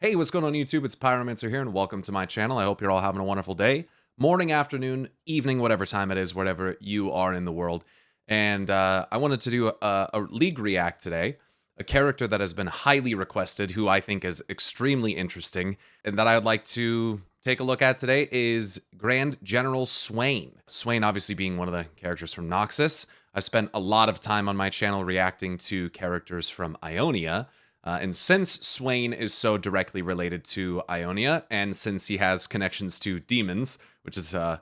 Hey, what's going on YouTube? It's Pyromancer here, and welcome to my channel. I hope you're all having a wonderful day, morning, afternoon, evening, whatever time it is, wherever you are in the world. And I wanted to do a League React today, a character that has been highly requested, who I think is extremely interesting, and that I would like to take a look at today is Grand General Swain. Swain obviously being one of the characters from Noxus. I spent a lot of time on my channel reacting to characters from Ionia. And since Swain is so directly related to Ionia, and since he has connections to demons, which is, I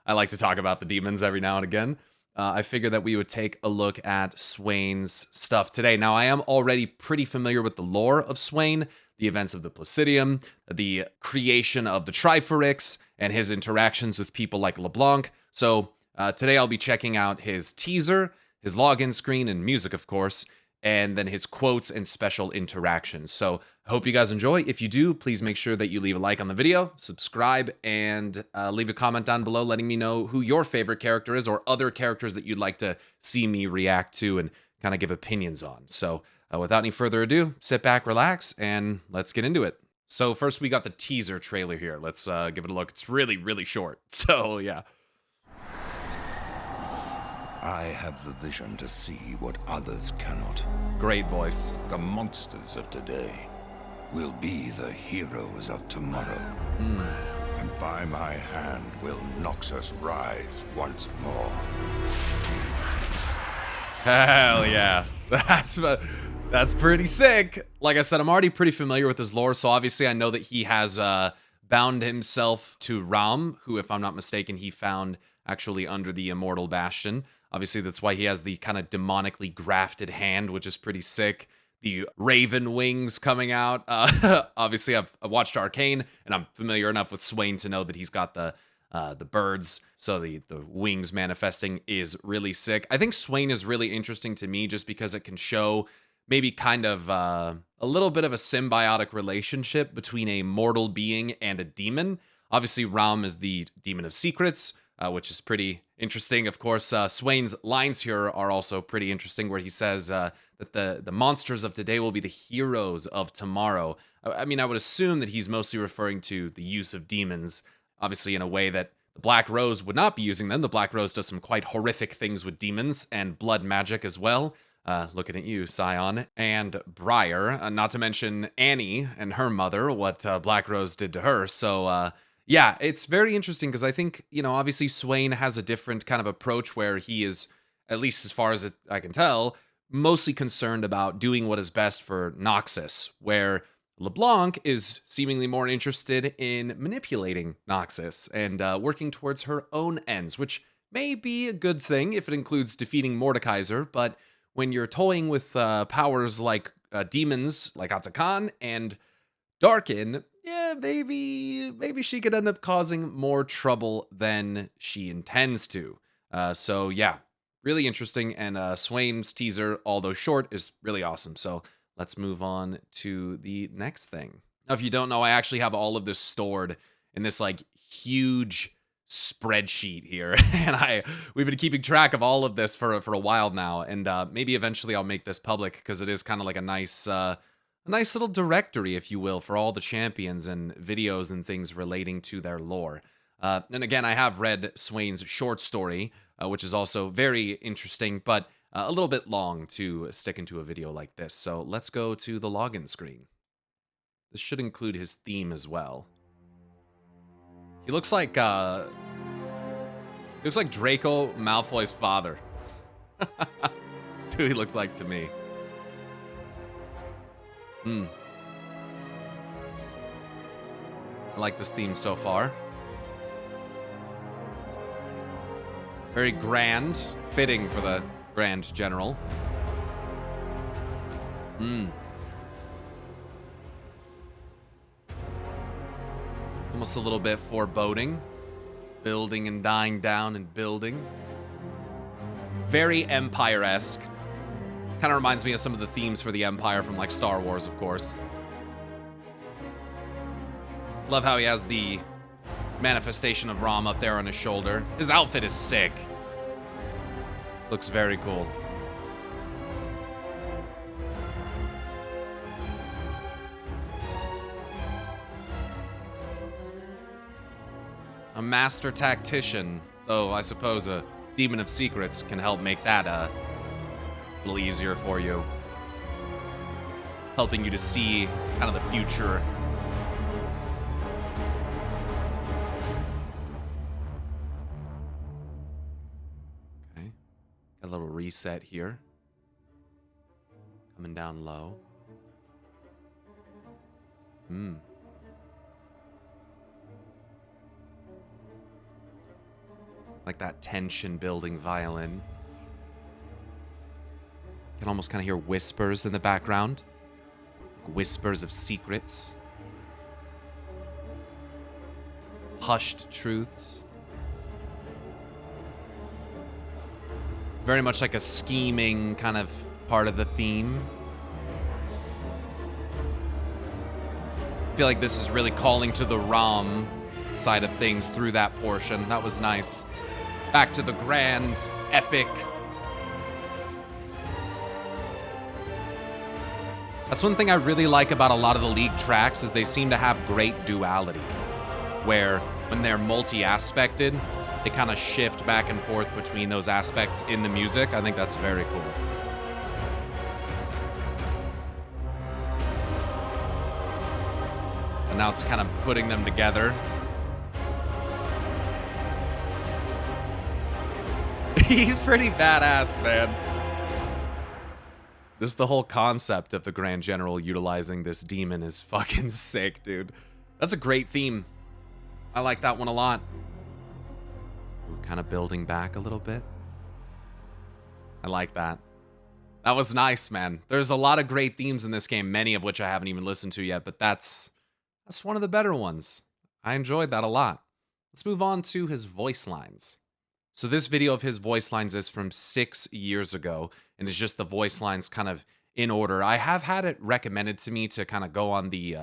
like to talk about the demons every now and again, I figured that we would take a look at Swain's stuff today. Now, I am already pretty familiar with the lore of Swain, the events of the Placidium, the creation of the Triforix, and his interactions with people like LeBlanc. So today I'll be checking out his teaser, his login screen, and music, of course, and then his quotes and special interactions. So I hope you guys enjoy. If you do, please make sure that you leave a like on the video, subscribe, and leave a comment down below letting me know who your favorite character is or other characters that you'd like to see me react to and kind of give opinions on. So without any further ado, sit back, relax, and let's get into it. So first we got the teaser trailer here. Let's give it a look. It's really, really short. So yeah. I have the vision to see what others cannot. Great voice. The monsters of today will be the heroes of tomorrow. And by my hand will Noxus rise once more. Hell yeah. That's pretty sick. Like I said, I'm already pretty familiar with his lore, so obviously I know that he has bound himself to Raum, who, if I'm not mistaken, he found actually under the Immortal Bastion. Obviously, that's why he has the kind of demonically grafted hand, which is pretty sick. The raven wings coming out. Obviously, I've watched Arcane, and I'm familiar enough with Swain to know that he's got the birds, so the wings manifesting is really sick. I think Swain is really interesting to me just because it can show maybe kind of a little bit of a symbiotic relationship between a mortal being and a demon. Obviously, Raum is the demon of secrets, which is pretty interesting. Of course, Swain's lines here are also pretty interesting, where he says that the monsters of today will be the heroes of tomorrow. I mean, I would assume that he's mostly referring to the use of demons, obviously in a way that the Black Rose would not be using them. The Black Rose does some quite horrific things with demons and blood magic as well. Looking at you, Scion, and Briar, not to mention Annie and her mother, what Black Rose did to her. So, yeah, it's very interesting because I think, obviously Swain has a different kind of approach where he is, at least as far as I can tell, mostly concerned about doing what is best for Noxus, where LeBlanc is seemingly more interested in manipulating Noxus and working towards her own ends, which may be a good thing if it includes defeating Mordekaiser, but when you're toying with powers like demons, like Atakan and Darkin, yeah, maybe she could end up causing more trouble than she intends to. So yeah, really interesting. And Swain's teaser, although short, is really awesome. So let's move on to the next thing. Now, if you don't know, I actually have all of this stored in this like huge spreadsheet here, and we've been keeping track of all of this for a while now. And maybe eventually I'll make this public because it is kind of like a nice little directory, if you will, for all the champions and videos and things relating to their lore. And again, I have read Swain's short story, which is also very interesting, but a little bit long to stick into a video like this. So let's go to the login screen. This should include his theme as well. He looks like Draco Malfoy's father. That's who he looks like to me. I like this theme so far. Very grand, fitting for the Grand General. Almost a little bit foreboding. Building and dying down and building. Very Empire-esque. Kind of reminds me of some of the themes for the Empire from like Star Wars, of course. Love how he has the manifestation of Raum up there on his shoulder. His outfit is sick. Looks very cool. A master tactician, though I suppose a demon of secrets can help make that a little easier for you. Helping you to see kind of the future. Okay. Got a little reset here. Coming down low. Like that tension building violin. You can almost kind of hear whispers in the background. Like whispers of secrets. Hushed truths. Very much like a scheming kind of part of the theme. I feel like this is really calling to the Raum side of things through that portion. That was nice. Back to the grand, epic. That's one thing I really like about a lot of the League tracks is they seem to have great duality. Where when they're multi-aspected, they kind of shift back and forth between those aspects in the music. I think that's very cool. And now it's kind of putting them together. He's pretty badass, man. Just the whole concept of the Grand General utilizing this demon is fucking sick, dude. That's a great theme. I like that one a lot. Ooh, kind of building back a little bit. I like that. That was nice, man. There's a lot of great themes in this game, many of which I haven't even listened to yet, but that's one of the better ones. I enjoyed that a lot. Let's move on to his voice lines. So this video of his voice lines is from 6 years ago, and it's just the voice lines kind of in order. I have had it recommended to me to kind of go on the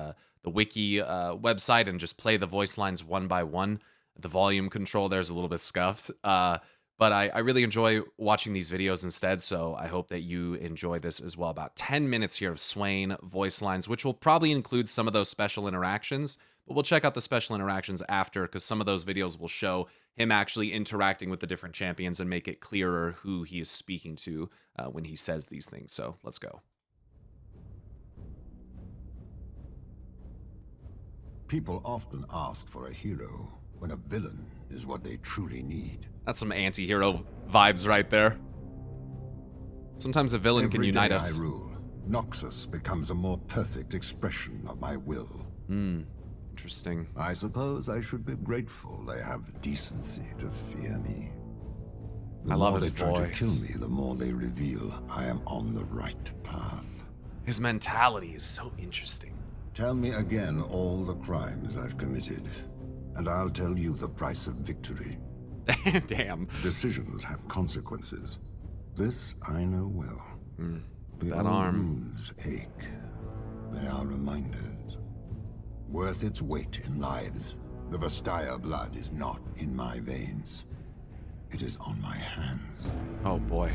wiki website and just play the voice lines one by one. The volume control there's a little bit scuffed, but I really enjoy watching these videos instead, so I hope that you enjoy this as well. About 10 minutes here of Swain voice lines, which will probably include some of those special interactions, but we'll check out the special interactions after, because some of those videos will show him actually interacting with the different champions and make it clearer who he is speaking to when he says these things. So let's go. People often ask for a hero when a villain is what they truly need. That's some anti-hero vibes right there. Sometimes a villain can unite us. Every day I rule, Noxus becomes a more perfect expression of my will. Interesting. I suppose I should be grateful they have the decency to fear me. I love his voice. The more they try to voice. kill me, the more they reveal I am on the right path. His mentality is so interesting. Tell me again all the crimes I've committed, and I'll tell you the price of victory. Damn. Decisions have consequences. This I know well. The That old arm. wounds ache. They are reminders. Worth its weight in lives. The Vastaya blood is not in my veins. It is on my hands. Oh boy.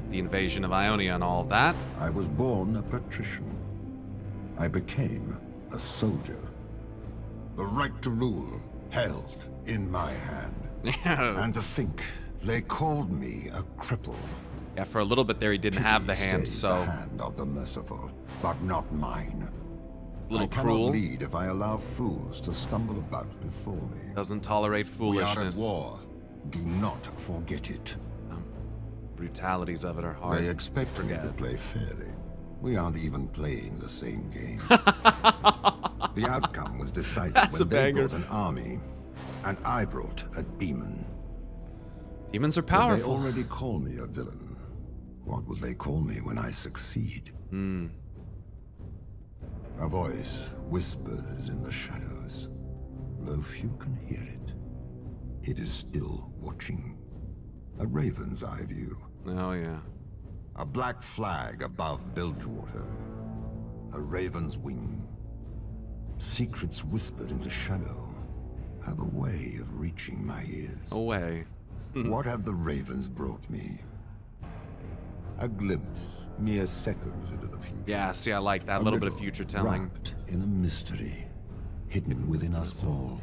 The invasion of Ionia and all of that. I was born a patrician. I became a soldier. The right to rule held in my hand. And to think, they called me a cripple. Yeah, for a little bit there he didn't have the Pity hand, stays so the hand of the merciful, but not mine. a little I cannot cruel. lead if I allow fools to stumble about before me. Doesn't tolerate foolishness. We are at war. Do not forget it. Brutalities of it are hard. They expect me to forget. play fairly. We aren't even playing the same game. The outcome was decided That's when a they banger. brought an army, and I brought a demon. Demons are If they powerful. already call me a villain, what will they call me when I succeed? A voice whispers in the shadows. Though few can hear it, it is still watching. A raven's eye view. Oh yeah. A black flag above Bilgewater. A raven's wing. Secrets whispered in the shadow have a way of reaching my ears. Away. What have the ravens brought me? A glimpse, mere seconds into the future. Yeah, see, I like that. A little bit of future telling. Wrapped in a mystery, hidden within us all.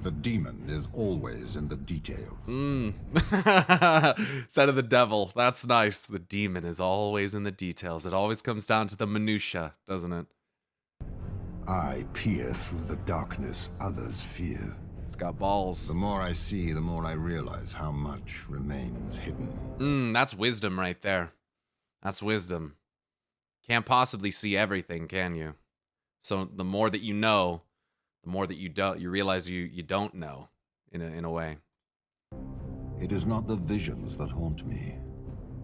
The demon is always in the details. Said of the devil. That's nice. The demon is always in the details. It always comes down to the minutia, doesn't it? I peer through the darkness others fear. It's got balls. The more I see, the more I realize how much remains hidden. That's wisdom right there. That's wisdom. Can't possibly see everything, can you? So the more that you know, the more that you realize you don't know, in a way. It is not the visions that haunt me,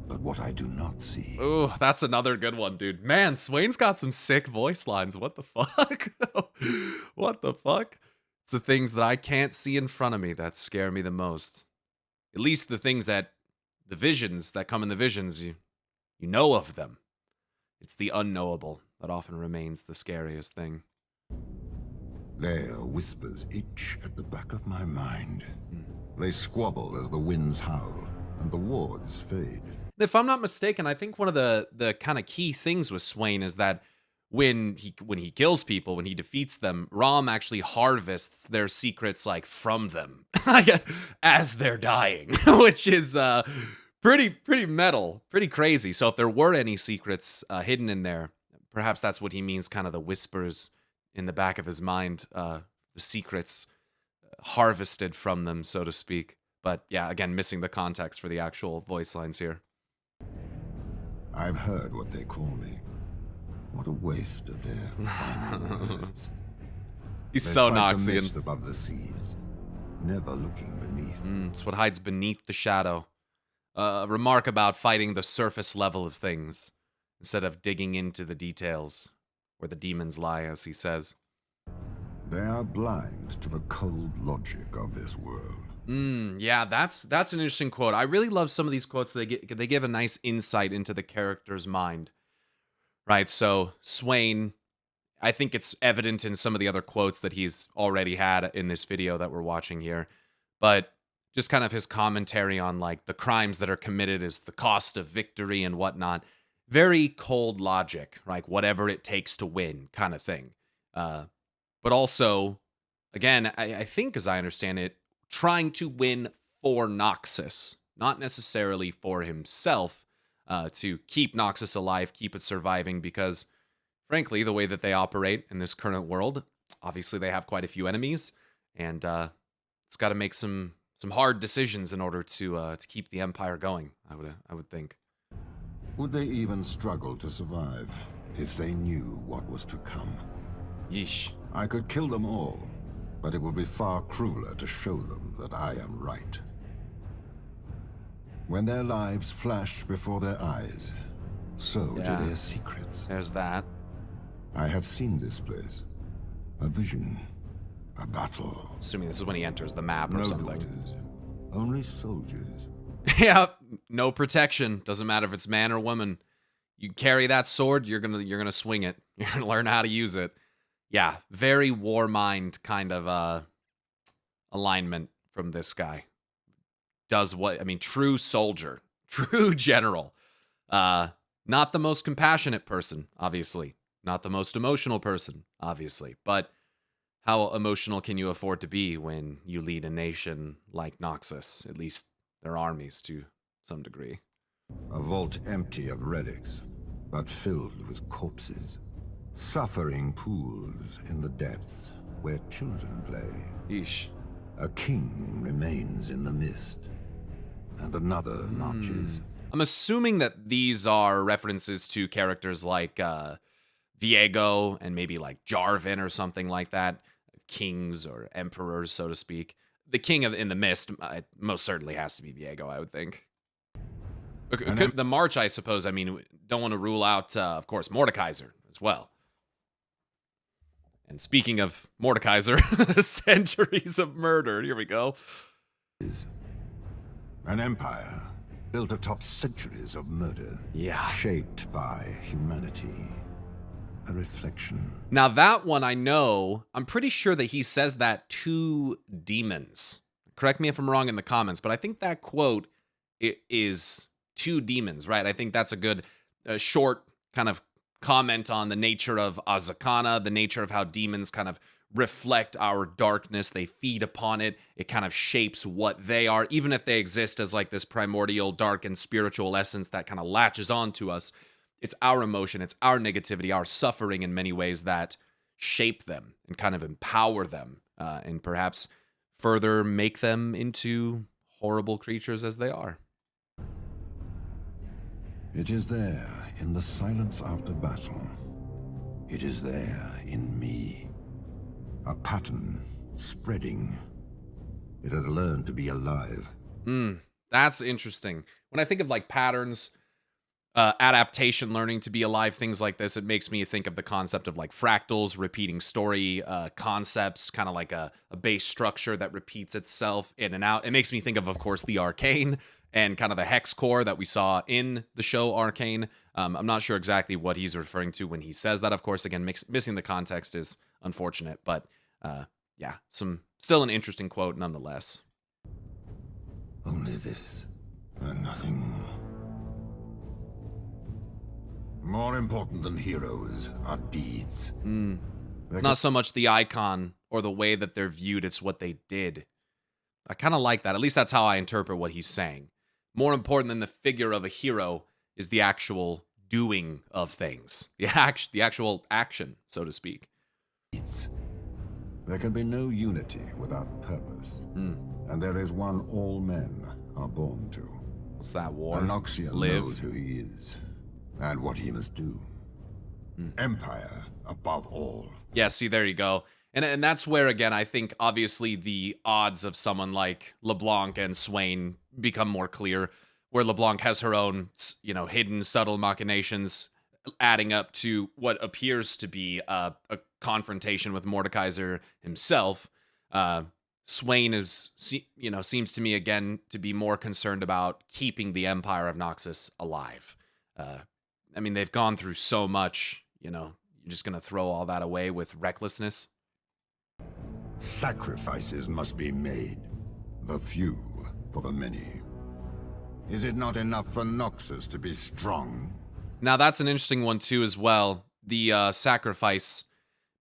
but what I do not see. Ooh, that's another good one, dude. Man, Swain's got some sick voice lines. What the fuck? What the fuck? It's the things that I can't see in front of me that scare me the most. At least the visions that come in the visions, you know of them. It's the unknowable that often remains the scariest thing. Their whispers itch at the back of my mind. They squabble as the winds howl, and the wards fade. If I'm not mistaken, I think one of the kind of key things with Swain is that when he kills people, when he defeats them, Raum actually harvests their secrets like from them as they're dying, which is pretty metal, pretty crazy. So if there were any secrets hidden in there, perhaps that's what he means, kind of the whispers in the back of his mind, the secrets harvested from them, so to speak. But yeah, again, missing the context for the actual voice lines here. I've heard what they call me. What a waste of their final words. He's so The Noxian. mist above the seas, never looking beneath. It's what hides beneath the shadow. A remark about fighting the surface level of things instead of digging into the details where the demons lie, as he says. They are blind to the cold logic of this world. Yeah, that's an interesting quote. I really love some of these quotes. They give a nice insight into the character's mind. Right, so Swain, I think it's evident in some of the other quotes that he's already had in this video that we're watching here, but just kind of his commentary on like the crimes that are committed is the cost of victory and whatnot. Very cold logic, like whatever it takes to win kind of thing. But also, again, I think as I understand it, trying to win for Noxus, not necessarily for himself, to keep Noxus alive, keep it surviving, because frankly, the way that they operate in this current world, obviously they have quite a few enemies, and it's got to make some hard decisions in order to keep the Empire going, I would think. Would they even struggle to survive if they knew what was to come? Yeesh. I could kill them all, but it would be far crueler to show them that I am right. When their lives flash before their eyes, so do their secrets. There's that. I have seen this place. A vision. A battle. Assuming this is when he enters the map or No something. daughters, only soldiers. Yeah, no protection. Doesn't matter if it's man or woman. You carry that sword, you're gonna swing it. You're gonna learn how to use it. Yeah, very war mind kind of alignment from this guy. True soldier, true general. Not the most compassionate person, obviously. Not the most emotional person, obviously. But how emotional can you afford to be when you lead a nation like Noxus? At least their armies to some degree. A vault empty of relics, but filled with corpses. Suffering pools in the depths where children play. Yeesh. A king remains in the mist, and another notches. I'm assuming that these are references to characters like Viego and maybe like Jarvan or something like that. Kings or emperors, so to speak. The king in the mist most certainly has to be Viego, I would think. The March, I suppose, don't want to rule out, of course, Mordekaiser as well. And speaking of Mordekaiser, centuries of murder. Here we go. An empire built atop centuries of murder. Yeah. Shaped by humanity. A reflection. Now that one I know, I'm pretty sure that he says that to demons. Correct me if I'm wrong in the comments, but I think that quote is to demons, right? I think that's a good short kind of comment on the nature of Azakana, the nature of how demons kind of reflect our darkness. They feed upon it. It kind of shapes what they are, even if they exist as like this primordial, dark, and spiritual essence that kind of latches onto us. It's our emotion, it's our negativity, our suffering in many ways that shape them and kind of empower them, and perhaps further make them into horrible creatures as they are. It is there in the silence after battle. It is there in me. A pattern spreading. It has learned to be alive. That's interesting. When I think of like patterns, adaptation, learning to be alive, things like this, it makes me think of the concept of like fractals, repeating story concepts, kind of like a base structure that repeats itself in and out. It makes me think of course, the Arcane and kind of the hex core that we saw in the show Arcane. I'm not sure exactly what he's referring to when he says that. Of course, again, missing the context is unfortunate, but yeah, still an interesting quote nonetheless. Only this, and nothing more. More important than heroes are deeds. It's not so much the icon or the way that they're viewed, it's what they did. I kind of like that. At least that's how I interpret what he's saying. More important than the figure of a hero is the actual doing of things. The actual action, so to speak. There can be no unity without purpose. And there is one all men are born to. What's that, war? Noxian knows who he is and what he must do. Empire above all. Yeah, see, there you go. And that's where, again, I think, obviously, the odds of someone like LeBlanc and Swain become more clear, where LeBlanc has her own, hidden, subtle machinations, adding up to what appears to be a confrontation with Mordekaiser himself. Swain seems to me, again, to be more concerned about keeping the Empire of Noxus alive. I mean, they've gone through so much, you're just going to throw all that away with recklessness? Sacrifices must be made. The few for the many. Is it not enough for Noxus to be strong? Now, that's an interesting one, too, as well. The sacrifice.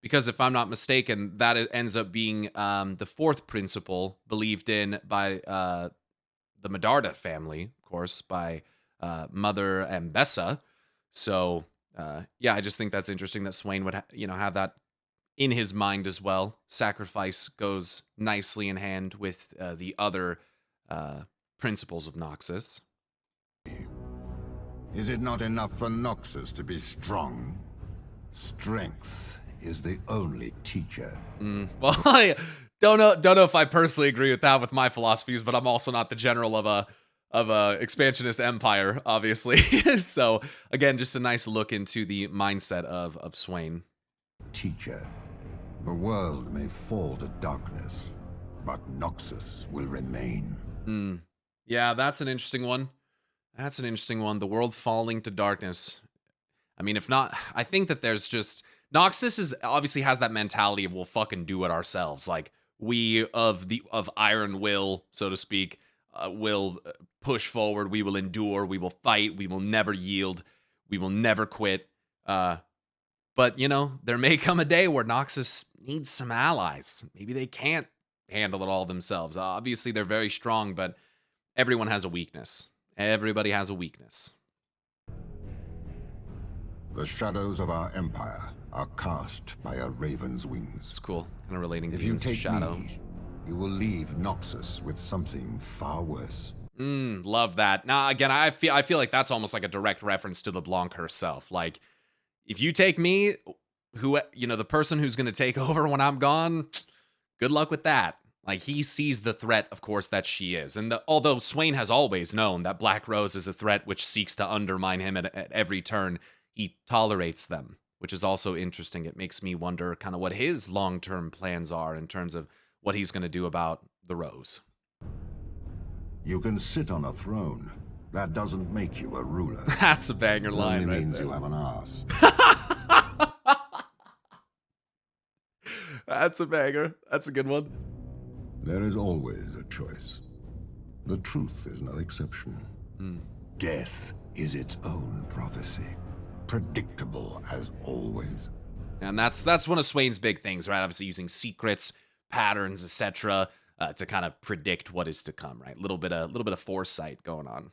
Because if I'm not mistaken, that ends up being the fourth principle believed in by the Medarda family, of course, by Mother Ambessa. So, yeah, I just think that's interesting that Swain would, have that in his mind as well. Sacrifice goes nicely in hand with the other principles of Noxus. Is it not enough for Noxus to be strong? Strength is the only teacher. Well, I don't know if I personally agree with that with my philosophies, but I'm also not the general of a expansionist empire, obviously. So again, just a nice look into the mindset of Swain. Teacher, the world may fall to darkness, but Noxus will remain. Yeah, that's an interesting one. The world falling to darkness. I mean, if not, I think that there's just Noxus obviously has that mentality of we'll fucking do it ourselves. Like we of iron will, so to speak, will push forward. We will endure. We will fight. We will never yield. We will never quit. But there may come a day where Noxus needs some allies. Maybe they can't handle it all themselves. Obviously, they're very strong, but everyone has a weakness. Everybody has a weakness. The shadows of our empire are cast by a raven's wings. It's cool. Kind of relating if you to take shadow. Me, you will leave Noxus with something far worse. Love that. Now, again, I feel like that's almost like a direct reference to LeBlanc herself. Like, if you take me, the person who's going to take over when I'm gone, good luck with that. Like, he sees the threat, of course, that she is. And although Swain has always known that Black Rose is a threat which seeks to undermine him at every turn, he tolerates them, which is also interesting. It makes me wonder kind of what his long-term plans are in terms of what he's going to do about the Rose. You can sit on a throne. That doesn't make you a ruler. That's a banger line, only right means there. you have an ass. That's a banger. That's a good one. There is always a choice. The truth is no exception. Death is its own prophecy. Predictable as always. And that's one of Swain's big things, right? Obviously using secrets, patterns, etc., to kind of predict what is to come, right? A little bit of foresight going on.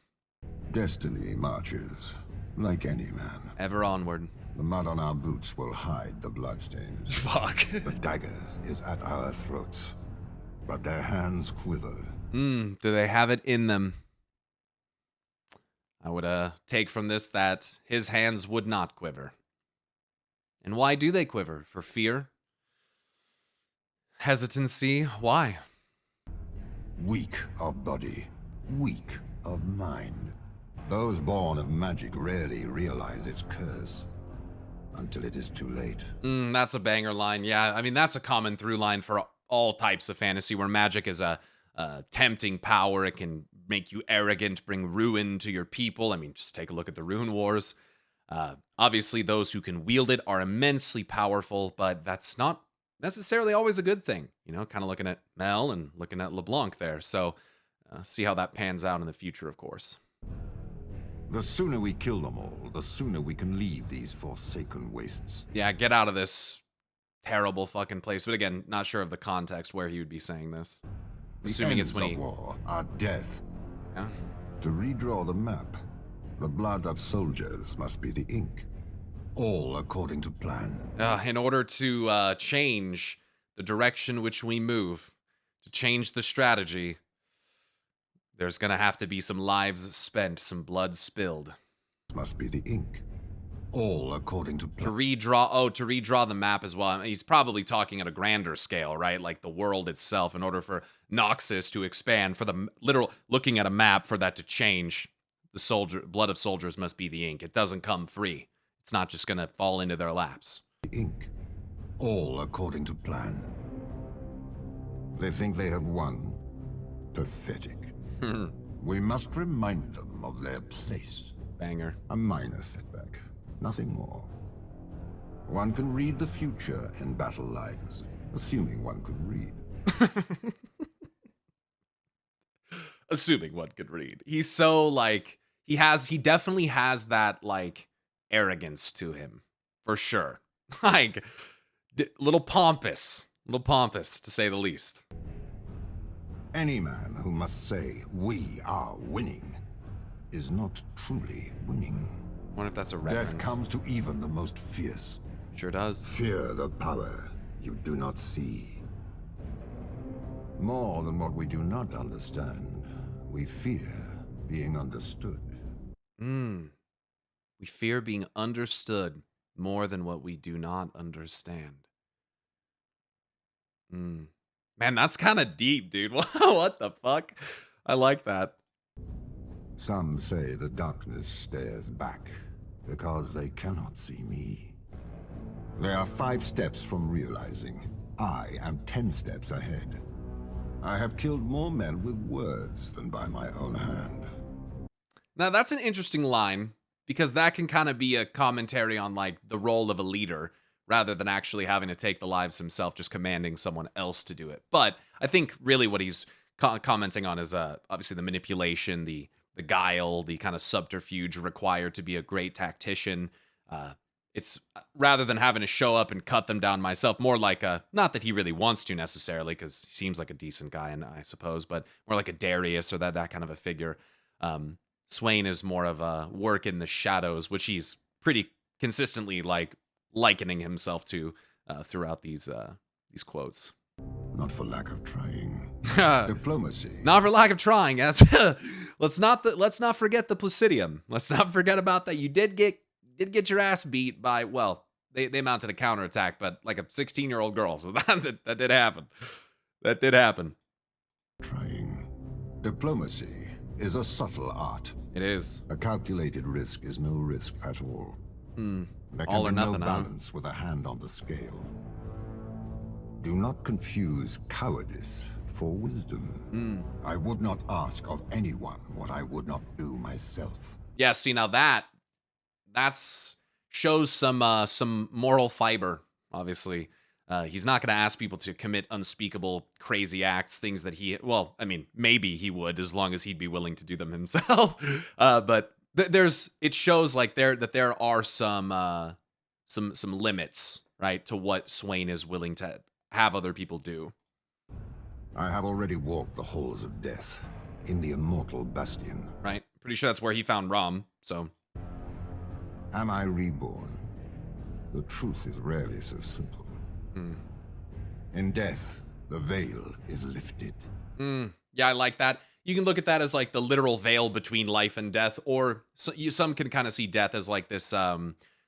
Destiny marches, like any man. Ever onward. The mud on our boots will hide the bloodstains. Fuck. The dagger is at our throats, but their hands quiver. Do they have it in them? I would take from this that his hands would not quiver. And why do they quiver? For fear? Hesitancy? Why? Weak of body, weak of mind. Those born of magic rarely realize its curse until it is too late. That's a banger line. Yeah, I mean, that's a common through line for all types of fantasy where magic is a tempting power. It can make you arrogant, bring ruin to your people. I mean, just take a look at the Rune Wars. Obviously, those who can wield it are immensely powerful, but that's not necessarily always a good thing. You know, kind of looking at Mel and looking at LeBlanc there. So see how that pans out in the future, of course. The sooner we kill them all, the sooner we can leave these forsaken wastes. Yeah, get out of this terrible fucking place. But again, not sure of the context where he would be saying this. Assuming it's when he... war are death. Yeah. To redraw the map, the blood of soldiers must be the ink. All according to plan. In order to change the direction which we move, to change the strategy, there's gonna have to be some lives spent, some blood spilled. Must be the ink. All according to plan. To redraw the map as well. I mean, he's probably talking at a grander scale, right? Like the world itself, in order for Noxus to expand, for the literal, looking at a map, for that to change, the blood of soldiers must be the ink. It doesn't come free. It's not just gonna fall into their laps. The ink. All according to plan. They think they have won. Pathetic. We must remind them of their place. Banger. A minor setback. Nothing more. One can read the future in battle lines, assuming one could read. Assuming one could read. He's so, like, he definitely has that, like, arrogance to him. For sure. Like, little pompous to say the least. Any man who must say, "We are winning," is not truly winning. I wonder if that's a reference. Death comes to even the most fierce. Sure does. Fear the power you do not see. More than what we do not understand, we fear being understood. We fear being understood more than what we do not understand. Man, that's kind of deep, dude. What the fuck? I like that. Some say the darkness stares back because they cannot see me. They are 5 steps from realizing I am 10 steps ahead. I have killed more men with words than by my own hand. Now, that's an interesting line, because that can kind of be a commentary on, like, the role of a leader, rather than actually having to take the lives himself, just commanding someone else to do it. But I think really what he's commenting on is obviously the manipulation, the guile, the kind of subterfuge required to be a great tactician. It's rather than having to show up and cut them down myself, more like not that he really wants to necessarily, because he seems like a decent guy, and I suppose, but more like a Darius or that kind of a figure. Swain is more of a work in the shadows, which he's pretty consistently like likening himself to throughout these quotes. Not for lack of trying. Diplomacy. Not for lack of trying. Yes. Let's not forget the Placidium. Let's not forget about that. You did get your ass beat by, well, they mounted a counterattack, but like a 16-year-old girl. So that did happen. That did happen. Trying. Diplomacy is a subtle art. It is. A calculated risk is no risk at all. There All can or be nothing, no huh? balance with a hand on the scale. Do not confuse cowardice for wisdom. I would not ask of anyone what I would not do myself. Yeah, see, now that's shows some moral fiber, obviously. He's not going to ask people to commit unspeakable, crazy acts, things that maybe he would, as long as he'd be willing to do them himself. But it shows like there are some limits, right, to what Swain is willing to have other people do. I have already walked the halls of death in the immortal bastion. Right? Pretty sure that's where he found Raum, so. Am I reborn? The truth is rarely so simple. In death, the veil is lifted. Yeah, I like that. You can look at that as like the literal veil between life and death, or some can kind of see death as like this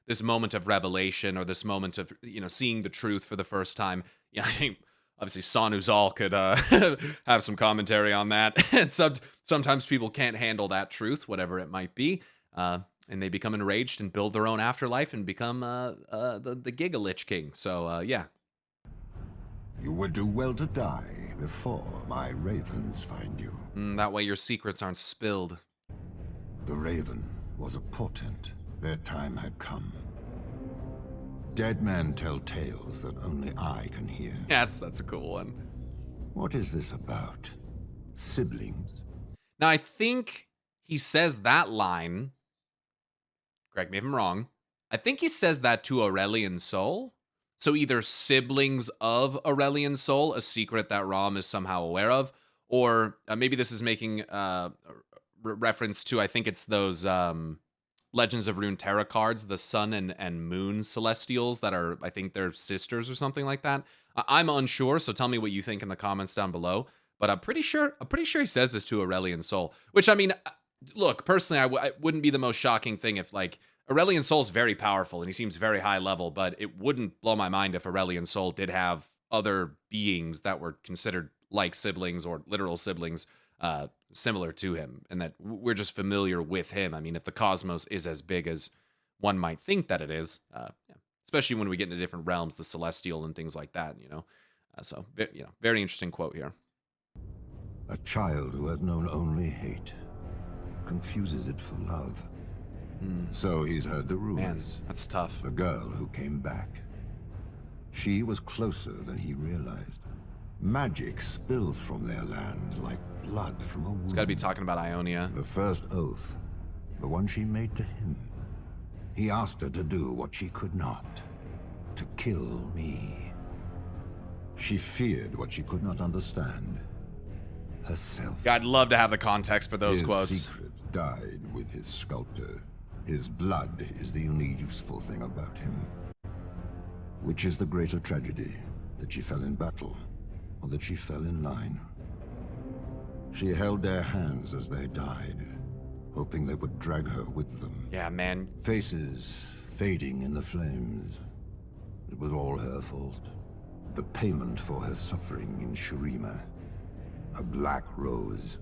this moment of revelation, or this moment of, you know, seeing the truth for the first time. Yeah, I think obviously Sanuzal could have some commentary on that. And sometimes people can't handle that truth, whatever it might be, and they become enraged and build their own afterlife and become the Giga Lich King. So yeah. You would do well to die before my ravens find you. That way your secrets aren't spilled. The raven was a portent. Their time had come. Dead men tell tales that only I can hear. That's a cool one. What is this about? Siblings? Now, I think he says that line, correct me if I'm wrong, I think he says that to Aurelian Soul. So either siblings of Aurelian Soul, a secret that Raum is somehow aware of, or maybe this is making reference to, I think it's those Legends of Runeterra cards, the Sun and Moon Celestials that are, I think they're sisters or something like that. I'm unsure, so tell me what you think in the comments down below. But I'm pretty sure he says this to Aurelian Soul. Which, I mean, look, personally, it wouldn't be the most shocking thing if, like, Aurelian Soul's very powerful and he seems very high level, but it wouldn't blow my mind if Aurelian Soul did have other beings that were considered like siblings or literal siblings, similar to him, and that we're just familiar with him. I mean, if the cosmos is as big as one might think that it is, especially when we get into different realms, the celestial and things like that, you know. So, you know, very interesting quote here. A child who has known only hate confuses it for love. So he's heard the rumors. Man, that's tough. The girl who came back. She was closer than he realized. Magic spills from their land like blood from a wound. It's got to be talking about Ionia. The first oath, the one she made to him. He asked her to do what she could not, to kill me. She feared what she could not understand. Herself. Yeah, I'd love to have the context for those his quotes. His secrets died with his sculptor. His blood is the only useful thing about him. Which is the greater tragedy? That she fell in battle, or that she fell in line? She held their hands as they died, hoping they would drag her with them. Yeah, man. Faces fading in the flames. It was all her fault. The payment for her suffering in Shurima. A black rose.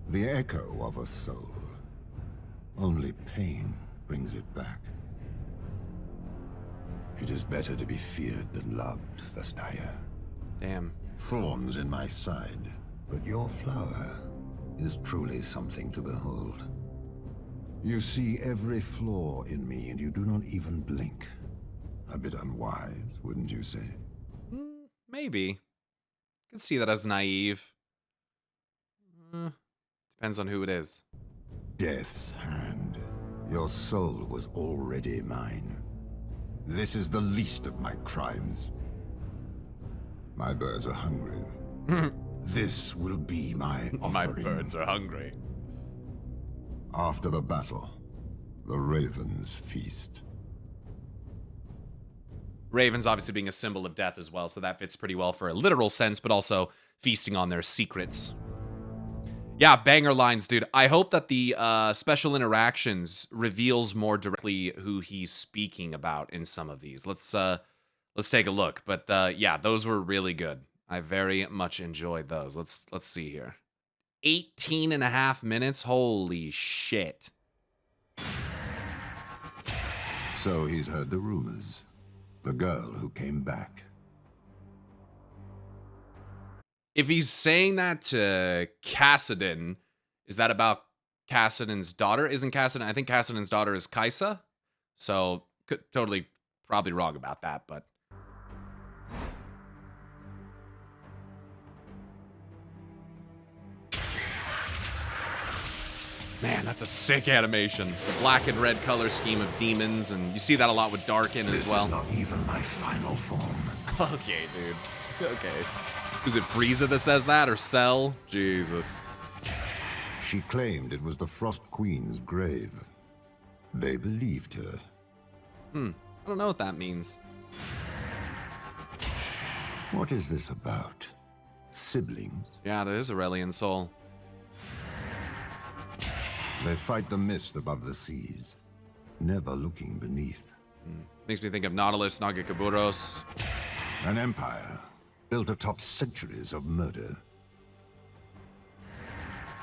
The echo of a soul. Only pain brings it back. It is better to be feared than loved, Vestaya. Damn. Thorns in my side, but your flower is truly something to behold. You see every flaw in me, and you do not even blink. A bit unwise, wouldn't you say? Maybe. I could see that as naive. Depends on who it is. Death's hand. Your soul was already mine. This is the least of my crimes. My birds are hungry. This will be my offering. My birds are hungry. After the battle, the ravens feast. Ravens obviously being a symbol of death as well, so that fits pretty well for a literal sense, but also feasting on their secrets. Yeah, banger lines, dude. I hope that the special interactions reveals more directly who he's speaking about in some of these. Let's take a look. But yeah, those were really good. I very much enjoyed those. Let's see here. 18.5 minutes. Holy shit. So he's heard the rumors. The girl who came back. If he's saying that to Kassadin, is that about Kassadin's daughter? Isn't Kassadin? I think Kassadin's daughter is Kaisa. So totally, probably wrong about that, but. Man, that's a sick animation. The black and red color scheme of demons, and you see that a lot with Darkin as well. This is not even my final form. Okay, dude. Okay. Is it Frieza that says that, or Cell? Jesus. She claimed it was the Frost Queen's grave. They believed her. I don't know what that means. What is this about? Siblings? Yeah, that is Aurelian Soul. They fight the mist above the seas, never looking beneath. Makes me think of Nautilus, Nagakaburos. An empire built atop centuries of murder.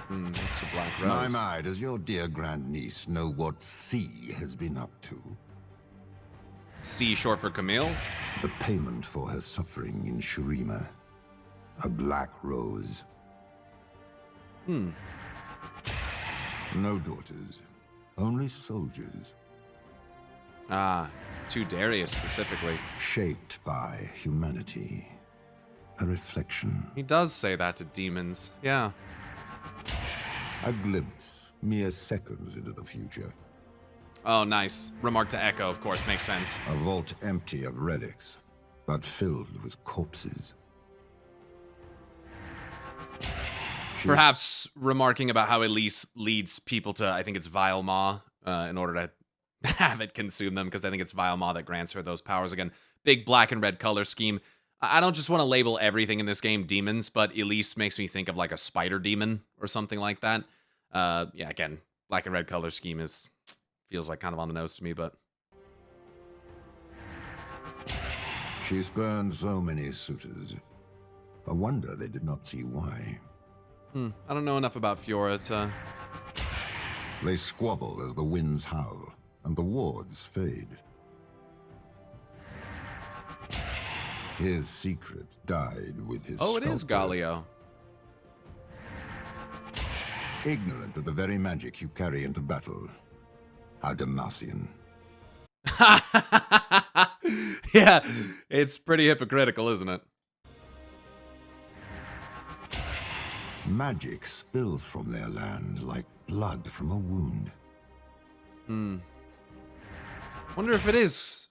That's the Black Rose. My, does your dear grandniece know what C has been up to? C short for Camille? The payment for her suffering in Shurima. A black rose. No daughters, only soldiers. Ah, to Darius specifically. Shaped by humanity. A reflection. He does say that to demons. Yeah. A glimpse, mere seconds into the future. Oh, nice. Remark to Echo, of course, makes sense. A vault empty of relics, but filled with corpses. Perhaps remarking about how Elise leads people to, I think it's Vile Maw, in order to have it consume them, because I think it's Vile Maw that grants her those powers again. Big black and red color scheme. I don't just want to label everything in this game demons, but Elise makes me think of like a spider demon or something like that. Yeah, again, black and red color scheme feels like kind of on the nose to me, but... She spurned so many suitors. A wonder they did not see why. I don't know enough about Fiora to... They squabble as the winds howl, and the wards fade. His secrets died with his Oh, it is sculptor. Galio. Ignorant of the very magic you carry into battle. A Demacian. Yeah, it's pretty hypocritical, isn't it? Magic spills from their land like blood from a wound. Wonder if it is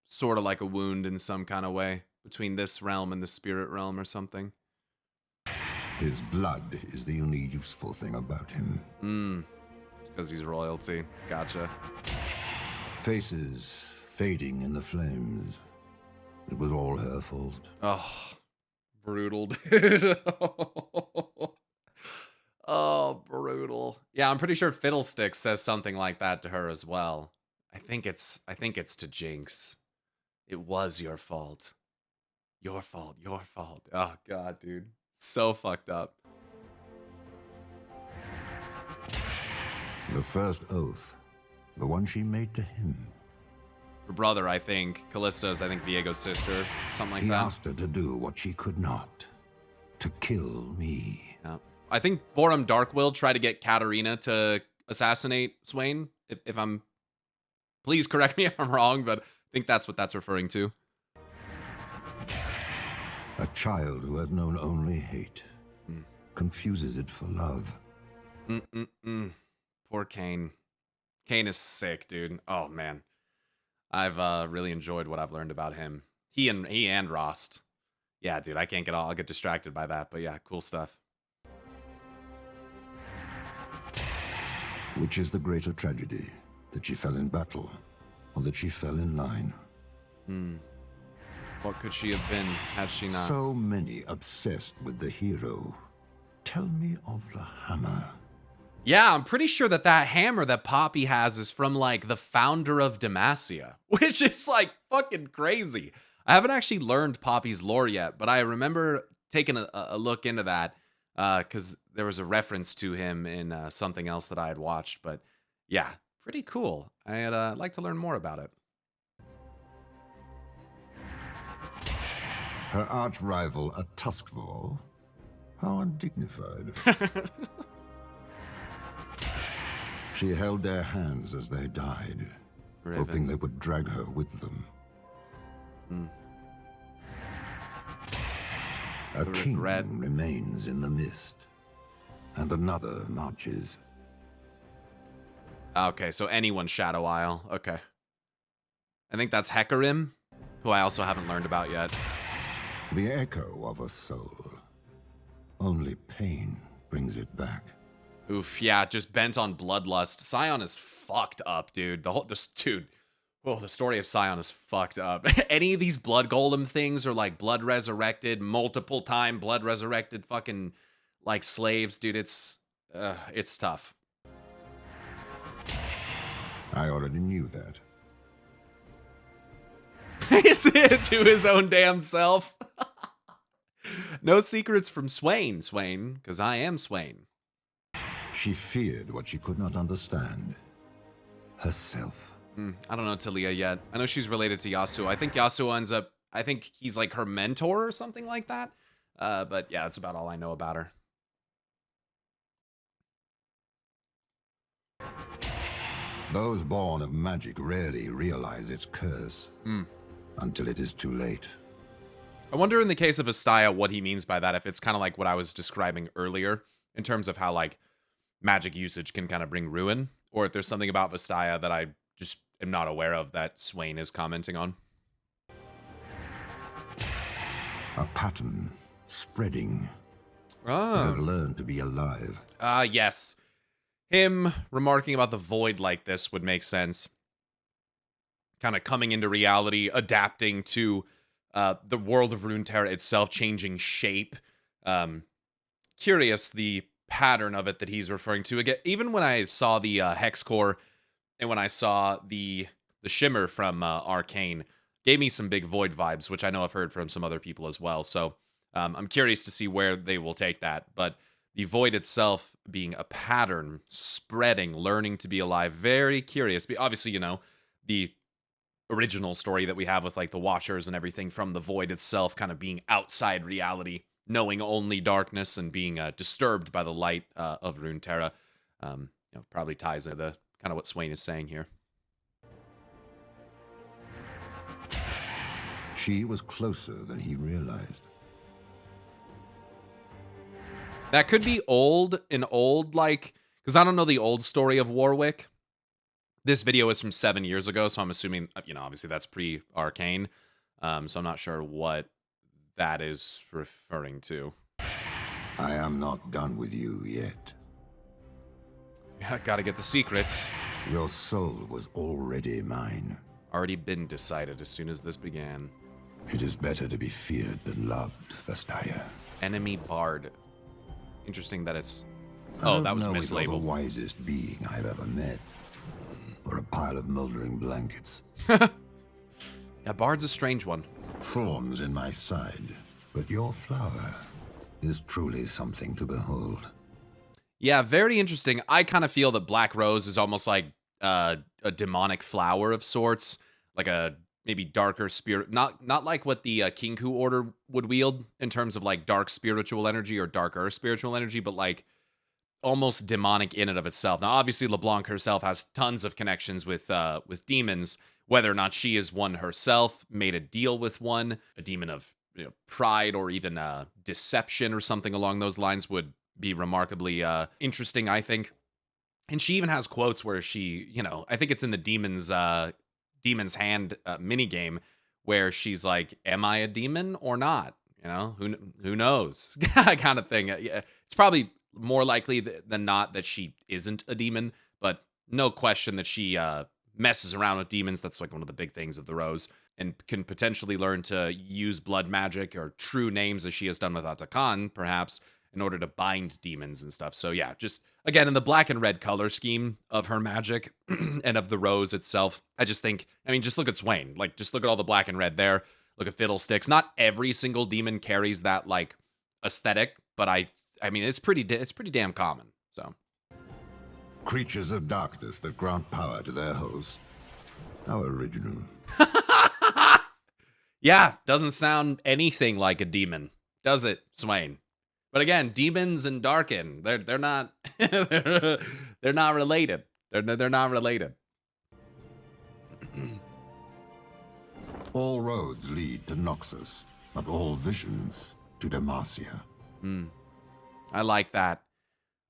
sort of like a wound in some kind of way between this realm and the spirit realm or something. His blood is the only useful thing about him. Because he's royalty. Gotcha. Faces fading in the flames. It was all her fault. Oh, brutal, dude. Oh, brutal. Yeah, I'm pretty sure Fiddlesticks says something like that to her as well. I think it's to Jinx. It was your fault. Your fault, your fault. Oh god, dude. So fucked up. The first oath. The one she made to him. Her brother, I think. Callista's, I think, Viego's sister. Something like He that. asked her to do what she could not. To kill me. Yeah. I think Borum Darkwill tried to get Katarina to assassinate Swain. If I'm... Please correct me if I'm wrong, but I think that's what that's referring to. A child who has known only hate. Confuses it for love. Poor Kane. Kane is sick, dude. Oh, man. I've really enjoyed what I've learned about him. He and Rost. Yeah, dude, I'll get distracted by that, but yeah, cool stuff. Which is the greater tragedy? That she fell in battle, or that she fell in line? What could she have been had she not? So many obsessed with the hero. Tell me of the hammer. Yeah, I'm pretty sure that hammer that Poppy has is from, like, the founder of Demacia, which is, like, fucking crazy. I haven't actually learned Poppy's lore yet, but I remember taking a look into that, because there was a reference to him in something else that I had watched, but yeah, pretty cool. I'd like to learn more about it. Her arch-rival, a Tuskvall? How undignified. She held their hands as they died, hoping they would drag her with them. A king remains in the mist, and another marches. Okay, so anyone's Shadow Isle. Okay. I think that's Hecarim, who I also haven't learned about yet. The echo of a soul. Only pain brings it back. Oof, yeah, just bent on bloodlust. Scion is fucked up, dude. The story of Scion is fucked up. Any of these blood golem things are like blood resurrected, multiple time blood resurrected fucking like slaves, dude. It's tough. I already knew that. Is it to his own damn self? No secrets from Swain, because I am Swain. She feared what she could not understand. Herself. I don't know Talia yet. I know she's related to Yasuo. I think Yasuo ends up, I think he's like her mentor or something like that. But yeah, that's about all I know about her. Those born of magic rarely realize its curse. Until it is too late. I wonder in the case of Astaya what he means by that, if it's kind of like what I was describing earlier in terms of how like magic usage can kind of bring ruin, or if there's something about Vastaya that I just am not aware of that Swain is commenting on. A pattern spreading. It Ah. has learned to be alive. Yes. Him remarking about the void like this would make sense. Kind of coming into reality, adapting to the world of Runeterra itself, changing shape. Curious the pattern of it that he's referring to. Again, even when I saw the Hex Core and when I saw the Shimmer from Arcane, gave me some big Void vibes, which I know I've heard from some other people as well. So I'm curious to see where they will take that. But the Void itself being a pattern, spreading, learning to be alive, very curious. Obviously, you know, the original story that we have with like the Watchers and everything from the Void itself kind of being outside reality, knowing only darkness and being disturbed by the light of Runeterra, probably ties into the kind of what Swain is saying here. She was closer than he realized. That could be an old like, because I don't know the old story of Warwick. This video is from 7 years ago, so I'm assuming, obviously that's pre-Arcane. So I'm not sure what that is referring to. I am not done with you yet. Yeah, gotta get the secrets. Your soul was already mine. Already been decided as soon as this began. It is better to be feared than loved, Vastaya. Enemy Bard. Interesting that it's... I Oh, that was don't know if you're the mislabeled. wisest being I've ever met. Or a pile of moldering blankets. Yeah, Bard's a strange one. Thorns in my side. But your flower is truly something to behold. Yeah, very interesting. I kind of feel that Black Rose is almost like a demonic flower of sorts. Like a maybe darker spirit. Not like what the Kinku Order would wield in terms of like dark spiritual energy or darker spiritual energy, but like almost demonic in and of itself. Now, obviously, LeBlanc herself has tons of connections with demons. Whether or not she is one herself, made a deal with one, a demon of pride or even deception or something along those lines would be remarkably interesting, I think. And she even has quotes where she, I think it's in the Demon's Hand minigame where she's like, "Am I a demon or not? Who knows?" kind of thing. Yeah, it's probably more likely than not that she isn't a demon, but no question that she messes around with demons. That's like one of the big things of the Rose, and can potentially learn to use blood magic or true names as she has done with Atakan, perhaps, in order to bind demons and stuff. So yeah, just again, in the black and red color scheme of her magic and of the Rose itself, I just think, just look at Swain. Like, just look at all the black and red there. Look at Fiddlesticks. Not every single demon carries that like aesthetic, but I mean, it's pretty damn common. So, Creatures of darkness that grant power to their host. How original. yeah, doesn't sound anything like a demon, does it, Swain? But again, demons and Darkin, they're not they're not related. They're not related. All roads lead to Noxus, but all visions to Demacia. I like that.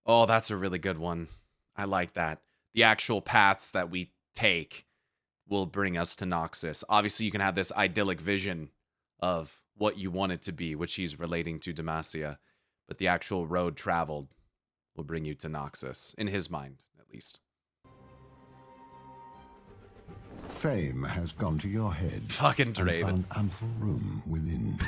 Oh, that's a really good one. I like that. the actual paths that we take will bring us to Noxus. Obviously, you can have this idyllic vision of what you want it to be, which he's relating to Demacia, but the actual road traveled will bring you to Noxus, in his mind, at least. Fame has gone to your head. Fucking Draven. And found ample room within.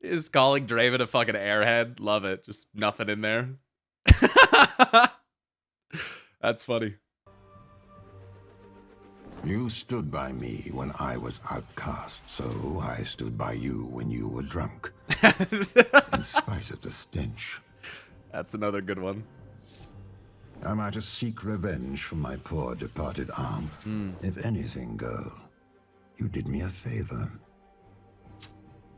Is calling Draven a fucking airhead. Love it. Just nothing in there. That's funny. You stood by me when I was outcast, so I stood by you when you were drunk. In spite of the stench. That's another good one. Am I to seek revenge for my poor departed arm? If anything, girl, you did me a favor.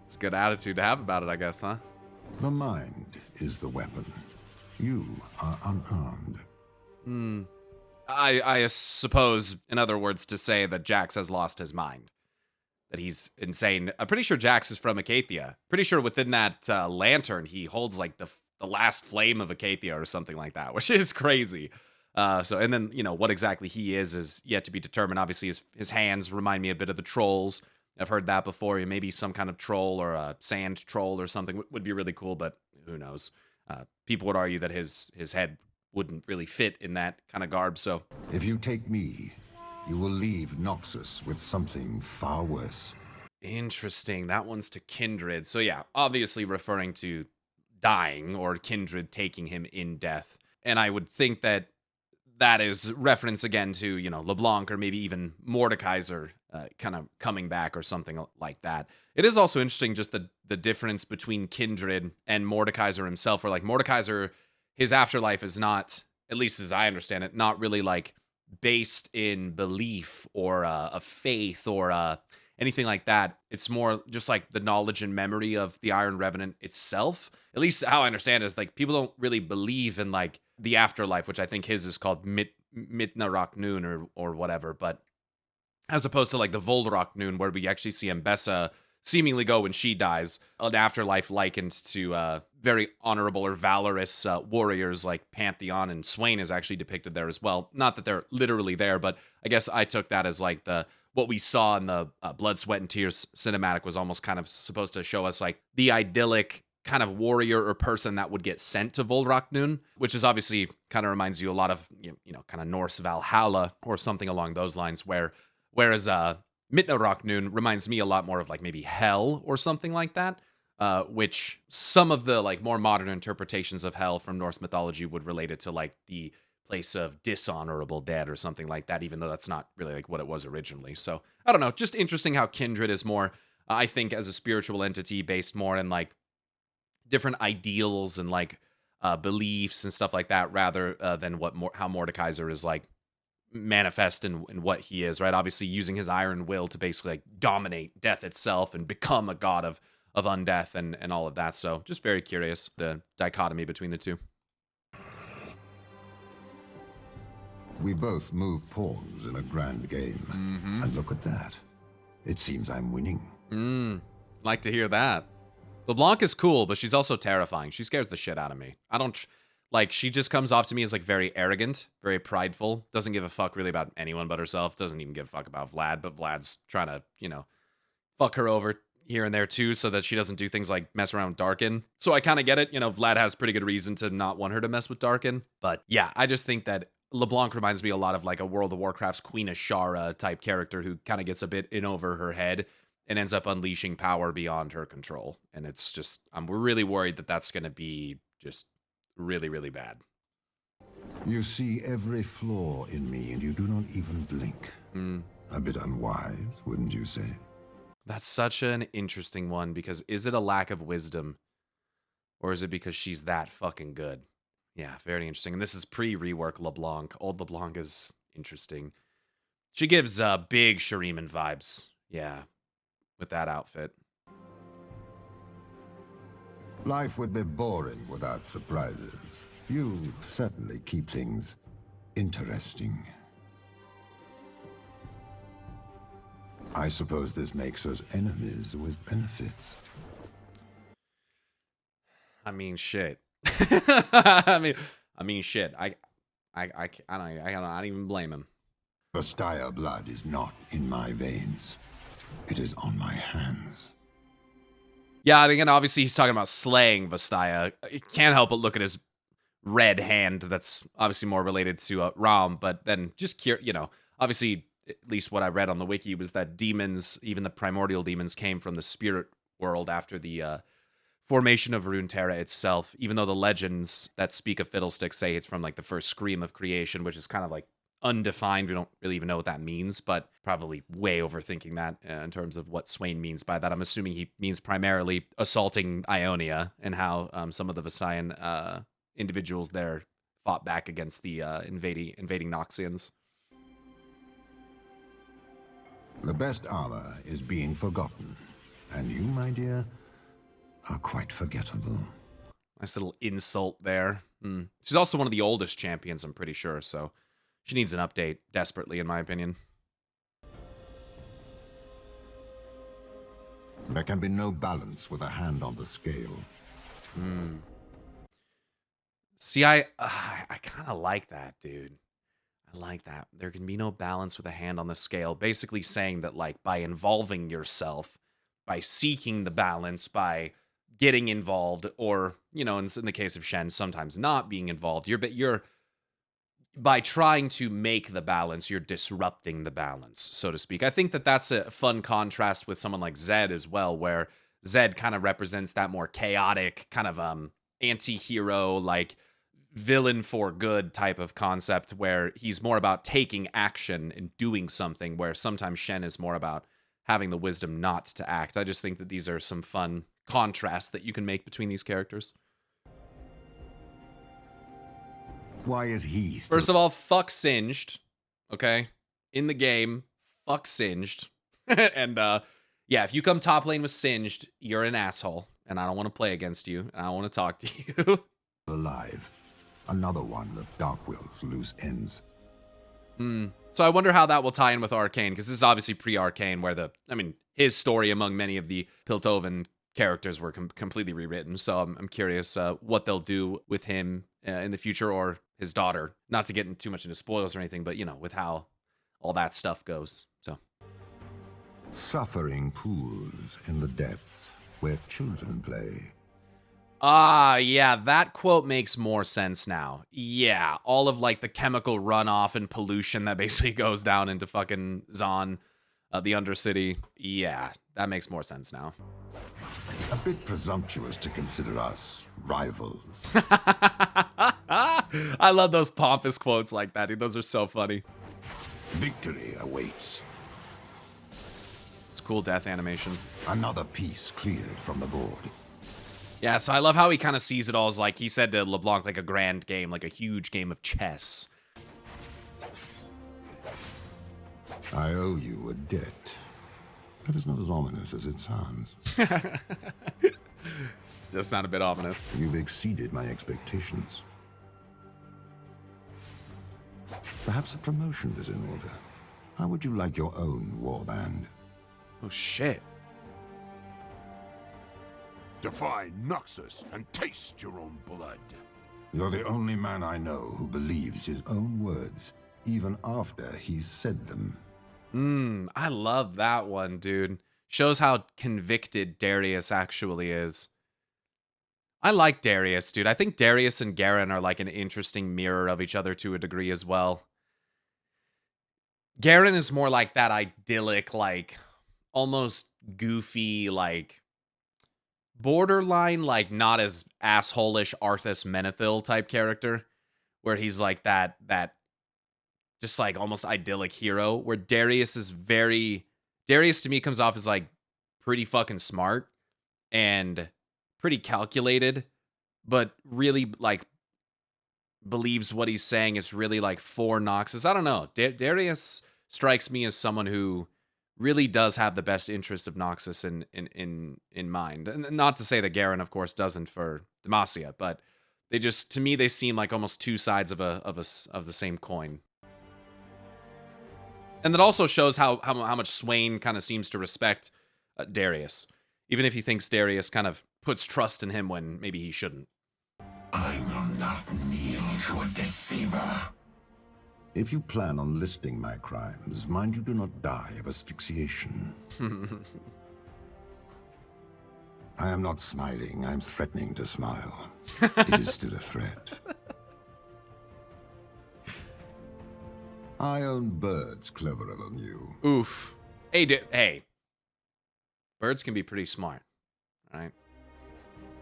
It's a good attitude to have about it, I guess, huh? The mind is the weapon. You are unarmed. I suppose, in other words, to say that Jax has lost his mind. That he's insane. I'm pretty sure Jax is from Acacia. Pretty sure within that lantern, he holds like the last flame of Acacia or something like that, which is crazy. And then, you know, what exactly he is yet to be determined. Obviously, his hands remind me a bit of the trolls. I've heard that before. Maybe some kind of troll or a sand troll or something would be really cool, but who knows? People would argue that his head wouldn't really fit in that kind of garb, so. If you take me, you will leave Noxus with something far worse. Interesting. That one's to Kindred. So yeah, obviously referring to dying or Kindred taking him in death. And I would think that that is reference again to, you know, LeBlanc or maybe even Mordekaiser kind of coming back or something like that. It is also interesting just the difference between Kindred and Mordekaiser himself, where like Mordekaiser, his afterlife is not, at least as I understand it, not really like based in belief or a faith or anything like that. It's more just like the knowledge and memory of the Iron Revenant itself. At least how I understand it is like people don't really believe in like the afterlife, which I think his is called Mitnarak Noon or whatever. But as opposed to like the Volrock Noon, where we actually see Mbessa seemingly go when she dies, an afterlife likened to very honorable or valorous warriors like Pantheon, and Swain is actually depicted there as well. Not that they're literally there, but I guess I took that as like what we saw in the Blood, Sweat, and Tears cinematic was almost kind of supposed to show us like the idyllic kind of warrior or person that would get sent to Volrock Noon, which is obviously kind of reminds you a lot of, you know, kind of Norse Valhalla or something along those lines, whereas Mitnarak Noon reminds me a lot more of like maybe Hell or something like that, which some of the like more modern interpretations of Hell from Norse mythology would relate it to like the place of dishonorable dead or something like that, even though that's not really like what it was originally. So I don't know, just interesting how Kindred is more, I think, as a spiritual entity based more in like different ideals and like beliefs and stuff like that, rather than how Mordekaiser is like manifest in what he is, right? Obviously using his iron will to basically like dominate death itself and become a god of undeath and all of that. So just very curious, the dichotomy between the two. We both move pawns in a grand game. And look at that. It seems I'm winning. Like to hear that. LeBlanc is cool, but she's also terrifying. She scares the shit out of me. I don't... Like, she just comes off to me as, like, very arrogant, very prideful, doesn't give a fuck really about anyone but herself, doesn't even give a fuck about Vlad, but Vlad's trying to, you know, fuck her over here and there, too, so that she doesn't do things like mess around with Darkin. So I kind of get it. You know, Vlad has pretty good reason to not want her to mess with Darkin. But, yeah, I just think that LeBlanc reminds me a lot of, like, a World of Warcraft's Queen Ashara type character who kind of gets a bit in over her head and ends up unleashing power beyond her control. And it's just, we're really worried that that's going to be just really, really bad. You see every flaw in me and you do not even blink. A bit unwise, wouldn't you say? That's such an interesting one, because is it a lack of wisdom or is it because she's that fucking good? Yeah, very interesting. And this is pre-rework LeBlanc. Old LeBlanc is interesting. She gives big Shuriman vibes. Yeah, with that outfit. Life would be boring without surprises. You certainly keep things interesting. I suppose this makes us enemies with benefits. I mean, shit. I mean, shit. I don't even blame him. Vastaya blood is not in my veins. It is on my hands. Yeah, and again, obviously he's talking about slaying Vastaya. You can't help but look at his red hand. That's obviously more related to Raum, but then just, you know, obviously, at least what I read on the wiki was that demons, even the primordial demons, came from the spirit world after the formation of Runeterra itself, even though the legends that speak of Fiddlesticks say it's from like the first scream of creation, which is kind of like undefined. We don't really even know what that means, but probably way overthinking that in terms of what Swain means by that. I'm assuming he means primarily assaulting Ionia and how some of the Vasayan individuals there fought back against the invading Noxians. The best armor is being forgotten, and you, my dear, are quite forgettable. Nice little insult there. She's also one of the oldest champions, I'm pretty sure, so she needs an update desperately, in my opinion. There can be no balance with a hand on the scale. See, I kind of like that, dude. I like that. There can be no balance with a hand on the scale. Basically saying that, like, by involving yourself, by seeking the balance, by getting involved, or, you know, in the case of Shen, sometimes not being involved, you're by trying to make the balance, you're disrupting the balance, so to speak. I think that that's a fun contrast with someone like Zed as well, where Zed kind of represents that more chaotic kind of anti-hero, like villain for good type of concept, where he's more about taking action and doing something, where sometimes Shen is more about having the wisdom not to act. I just think that these are some fun contrasts that you can make between these characters. Why is he still... First of all, fuck Singed, okay? In the game, fuck Singed. And, yeah, if you come top lane with Singed, you're an asshole, and I don't want to play against you. I don't want to talk to you. alive? Another one of Darkwill's loose ends. So I wonder how that will tie in with Arcane, because this is obviously pre-Arcane, where his story among many of the Piltover characters were completely rewritten. So I'm curious what they'll do with him in the future, or his daughter. Not to get too much into spoilers or anything, but, you know, with how all that stuff goes. So Suffering pools in the depths where children play. Yeah, that quote makes more sense now. Yeah, all of, like, the chemical runoff and pollution that basically goes down into fucking Zon, the Undercity. Yeah, that makes more sense now. A bit presumptuous to consider us rivals. I love those pompous quotes like that, dude. Those are so funny. Victory awaits. It's a cool death animation. Another piece cleared from the board. Yeah, so I love how he kind of sees it all as, like, he said to LeBlanc, like a grand game, like a huge game of chess. I owe you a debt. That is not as ominous as it sounds. Does sound a bit ominous. You've exceeded my expectations. Perhaps a promotion is in order. How would you like your own warband? Oh, shit. Defy Noxus and taste your own blood. You're the only man I know who believes his own words, even after he's said them. I love that one, dude. Shows how convicted Darius actually is. I like Darius, dude. I think Darius and Garen are like an interesting mirror of each other to a degree as well. Garen is more like that idyllic, like, almost goofy, like, borderline, like, not as asshole-ish Arthas Menethil type character, where he's like that just like almost idyllic hero, where Darius to me comes off as like pretty fucking smart and pretty calculated, but really like believes what he's saying is really like for Noxus. I don't know. Darius strikes me as someone who really does have the best interest of Noxus in mind. And not to say that Garen, of course, doesn't for Demacia, but they just, to me, they seem like almost two sides of the same coin. And that also shows how much Swain kind of seems to respect Darius, even if he thinks Darius kind of puts trust in him when maybe he shouldn't. I to a deceiver. If you plan on listing my crimes, mind you do not die of asphyxiation. I am not smiling, I'm threatening to smile. It is still a threat. I own birds cleverer than you. Oof. Hey. Birds can be pretty smart, right?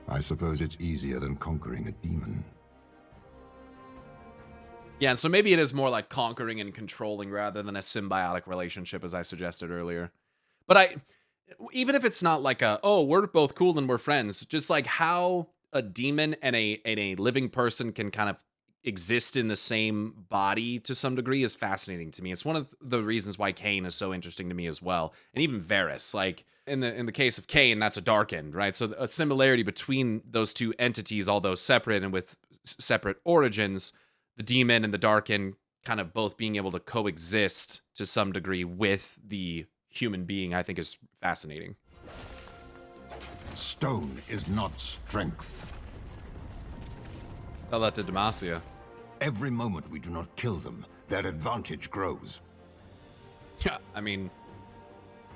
I suppose it's easier than conquering a demon. Yeah, so maybe it is more like conquering and controlling rather than a symbiotic relationship, as I suggested earlier. But even if it's not like oh, we're both cool and we're friends, just like how a demon and a living person can kind of exist in the same body to some degree is fascinating to me. It's one of the reasons why Cain is so interesting to me as well. And even Varys, like in the case of Cain, that's a dark end, right? So a similarity between those two entities, although separate and with separate origins, the demon and the dark end kind of both being able to coexist to some degree with the human being, I think is fascinating. Stone is not strength. Tell that to Demacia. Every moment we do not kill them, their advantage grows. Yeah, I mean...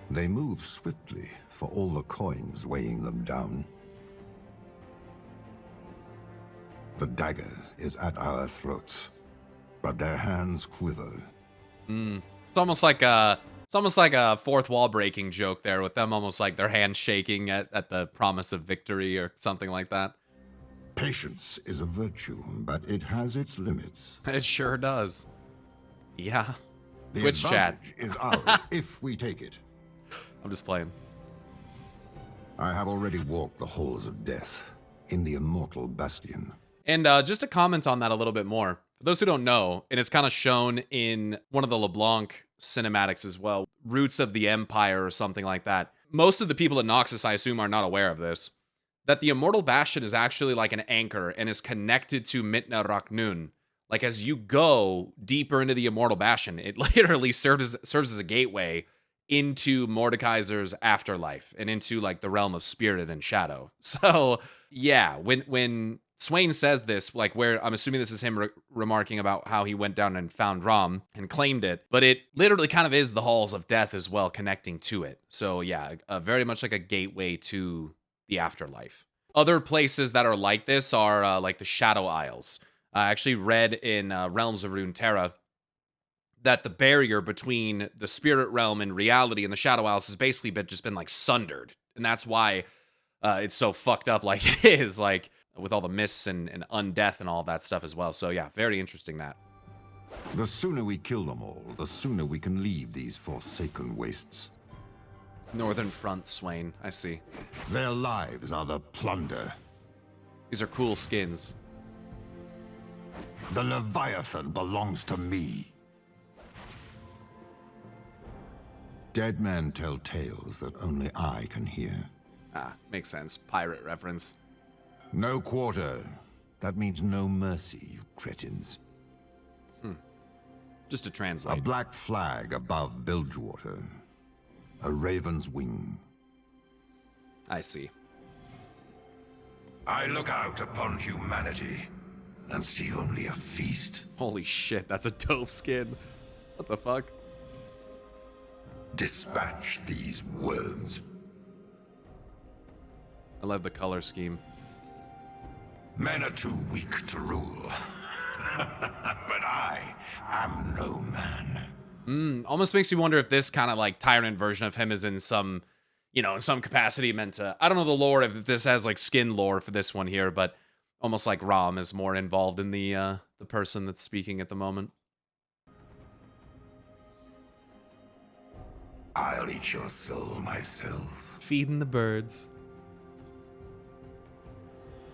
They move swiftly, for all the coins weighing them down. The dagger is at our throats, but their hands quiver. It's almost like a fourth wall breaking joke there, with them almost like their hands shaking at the promise of victory or something like that. Patience is a virtue, but it has its limits. It sure does. Yeah. The Twitch chat. advantage is ours if we take it. I'm just playing. I have already walked the halls of death in the immortal bastion. And just to comment on that a little bit more, for those who don't know, and it's kind of shown in one of the LeBlanc cinematics as well, Roots of the Empire or something like that. Most of the people at Noxus, I assume, are not aware of this. That the Immortal Bastion is actually like an anchor and is connected to Mitna Raknun. Like as you go deeper into the Immortal Bastion, it literally serves as a gateway into Mordekaiser's afterlife and into like the realm of spirit and shadow. So yeah, when Swain says this, like where I'm assuming this is him remarking about how he went down and found Raum and claimed it, but it literally kind of is the halls of death as well, connecting to it. So yeah, very much like a gateway to the afterlife. Other places that are like this are like the Shadow Isles. I actually read in Realms of Runeterra that the barrier between the spirit realm and reality in the Shadow Isles has basically just been like sundered. And that's why it's so fucked up like it is, like with all the mists and undeath and all that stuff as well. So yeah, very interesting that. The sooner we kill them all, the sooner we can leave these forsaken wastes. Northern Front, Swain. I see. Their lives are the plunder. These are cool skins. The Leviathan belongs to me. Dead men tell tales that only I can hear. Ah, makes sense. Pirate reference. No quarter. That means no mercy, you cretins. Just to A translate. black flag above Bilgewater. A raven's wing. I see. I look out upon humanity and see only a feast. Holy shit, that's a dope skin. What the fuck? Dispatch these worms. I love the color scheme. Men are too weak to rule. But I am no man. Almost makes you wonder if this kind of like tyrant version of him is in some, in some capacity meant to, I don't know the lore, if this has like skin lore for this one here, but almost like Raum is more involved in the person that's speaking at the moment. I'll eat your soul myself. Feeding the birds.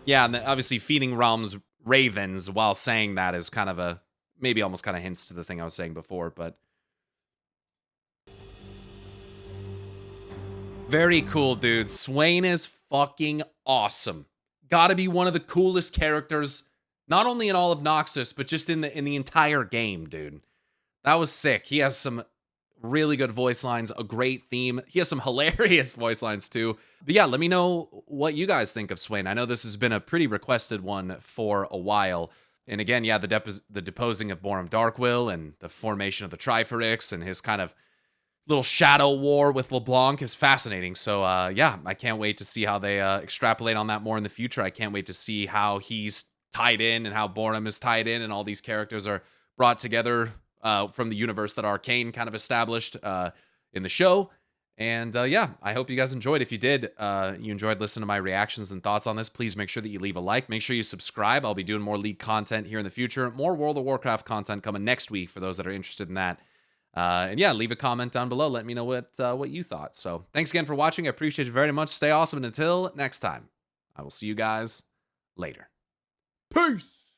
Yeah, and obviously feeding Raum's ravens while saying that is kind of maybe almost kind of hints to the thing I was saying before, but very cool, dude. Swain is fucking awesome. Gotta be one of the coolest characters, not only in all of Noxus, but just in the entire game, dude. That was sick. He has some really good voice lines, a great theme. He has some hilarious voice lines too. But yeah, let me know what you guys think of Swain. I know this has been a pretty requested one for a while. And again, yeah, the deposing of Borum Darkwill and the formation of the Triforix and his kind of little shadow war with LeBlanc is fascinating. So yeah, I can't wait to see how they extrapolate on that more in the future. I can't wait to see how he's tied in and how Borum is tied in and all these characters are brought together from the universe that Arcane kind of established in the show. And yeah, I hope you guys enjoyed. If you did, you enjoyed listening to my reactions and thoughts on this, please make sure that you leave a like. Make sure you subscribe. I'll be doing more League content here in the future. More World of Warcraft content coming next week for those that are interested in that. And yeah, leave a comment down below. Let me know what you thought. So thanks again for watching. I appreciate you very much. Stay awesome. And until next time, I will see you guys later. Peace!